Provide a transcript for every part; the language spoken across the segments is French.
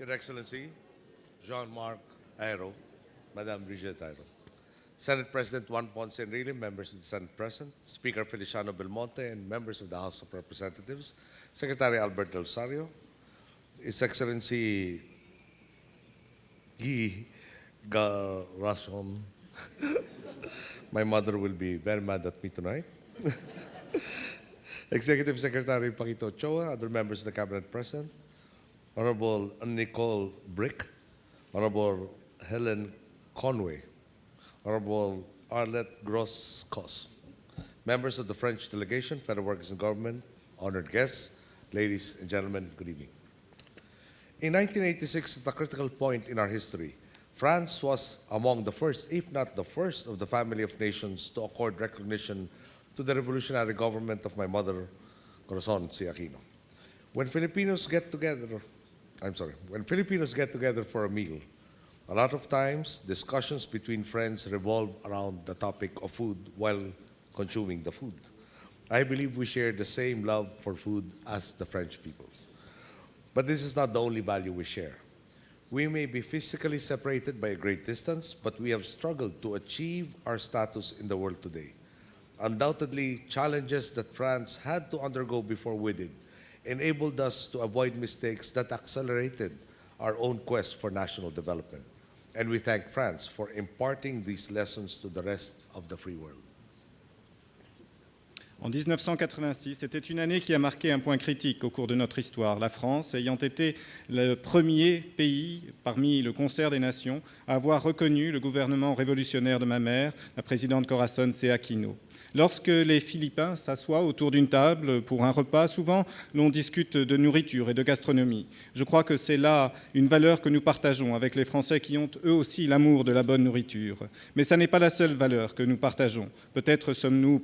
Your Excellency, Jean-Marc Ayrault, Madame Brigitte Ayrault, Senate President Juan Ponce Enrile, members of the Senate present, Speaker Feliciano Belmonte, and members of the House of Representatives, Secretary Albert Del Sario, His Excellency Guy Garashon. My mother will be very mad at me tonight. Executive Secretary Paquito Ochoa, other members of the Cabinet present, Honorable Nicole Brick, Honorable Helen Conway, Honorable Arlette Gross-Cos, members of the French delegation, Federal Workers and Government, honored guests, ladies and gentlemen, good evening. In 1986, at a critical point in our history, France was among the first, if not the first, of the family of nations to accord recognition to the revolutionary government of my mother, Corazon C. Aquino. When Filipinos get together for a meal, a lot of times discussions between friends revolve around the topic of food while consuming the food. I believe we share the same love for food as the French people. But this is not the only value we share. We may be physically separated by a great distance, but we have struggled to achieve our status in the world today. Undoubtedly, challenges that France had to undergo before we did enabled us to avoid mistakes that accelerated our own quest for national development. And we thank France for imparting these lessons to the rest of the free world. En 1986, c'était une année qui a marqué un point critique au cours de notre histoire, la France ayant été le premier pays parmi le concert des nations à avoir reconnu le gouvernement révolutionnaire de ma mère, la présidente Corazon C. Aquino. Lorsque les Philippins s'assoient autour d'une table pour un repas, souvent l'on discute de nourriture et de gastronomie. Je crois que c'est là une valeur que nous partageons avec les Français qui ont eux aussi l'amour de la bonne nourriture. Mais ça n'est pas la seule valeur que nous partageons. Peut-être sommes-nous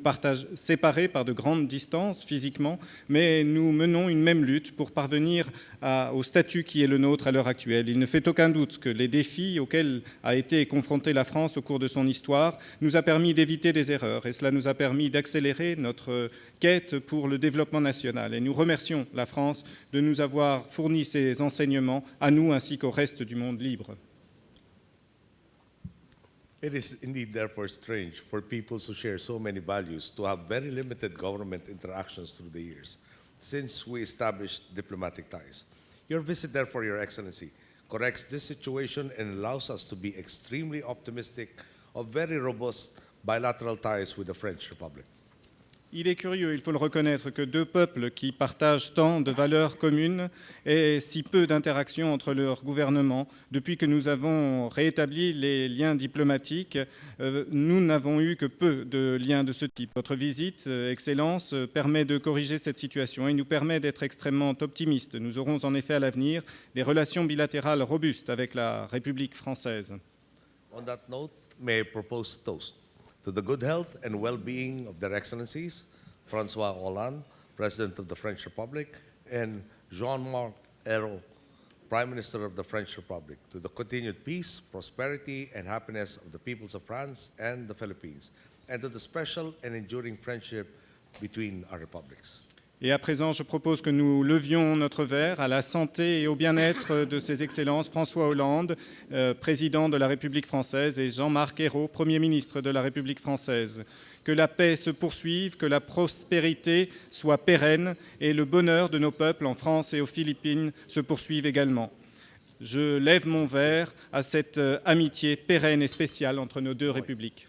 séparés par de grandes distances physiquement, mais nous menons une même lutte pour parvenir au statut qui est le nôtre à l'heure actuelle. Il ne fait aucun doute que les défis auxquels a été confrontée la France au cours de son histoire nous a permis d'éviter des erreurs et cela nous a permis d'accélérer notre quête pour le développement national. Et nous remercions la France de nous avoir fourni ces enseignements à nous ainsi qu'au reste du monde libre. It is indeed therefore strange for peoples who share so many values to have very limited government interactions through the years, since we established diplomatic ties. Your visit, therefore, Your Excellency, corrects this situation and allows us to be extremely optimistic of very robust bilateral ties with the French Republic. Il est curieux, il faut le reconnaître, que deux peuples qui partagent tant de valeurs communes aient si peu d'interactions entre leurs gouvernements. Depuis que nous avons rétabli les liens diplomatiques, nous n'avons eu que peu de liens de ce type. Votre visite, Excellence, permet de corriger cette situation et nous permet d'être extrêmement optimistes. Nous aurons en effet à l'avenir des relations bilatérales robustes avec la République française. On that note, may I propose a toast to the good health and well-being of their excellencies, François Hollande, President of the French Republic, and Jean-Marc Ayrault, Prime Minister of the French Republic, to the continued peace, prosperity, and happiness of the peoples of France and the Philippines, and to the special and enduring friendship between our republics. Et à présent, je propose que nous levions notre verre à la santé et au bien-être de ses excellences François Hollande, président de la République française, et Jean-Marc Ayrault, Premier ministre de la République française. Que la paix se poursuive, que la prospérité soit pérenne et le bonheur de nos peuples en France et aux Philippines se poursuive également. Je lève mon verre à cette amitié pérenne et spéciale entre nos deux républiques.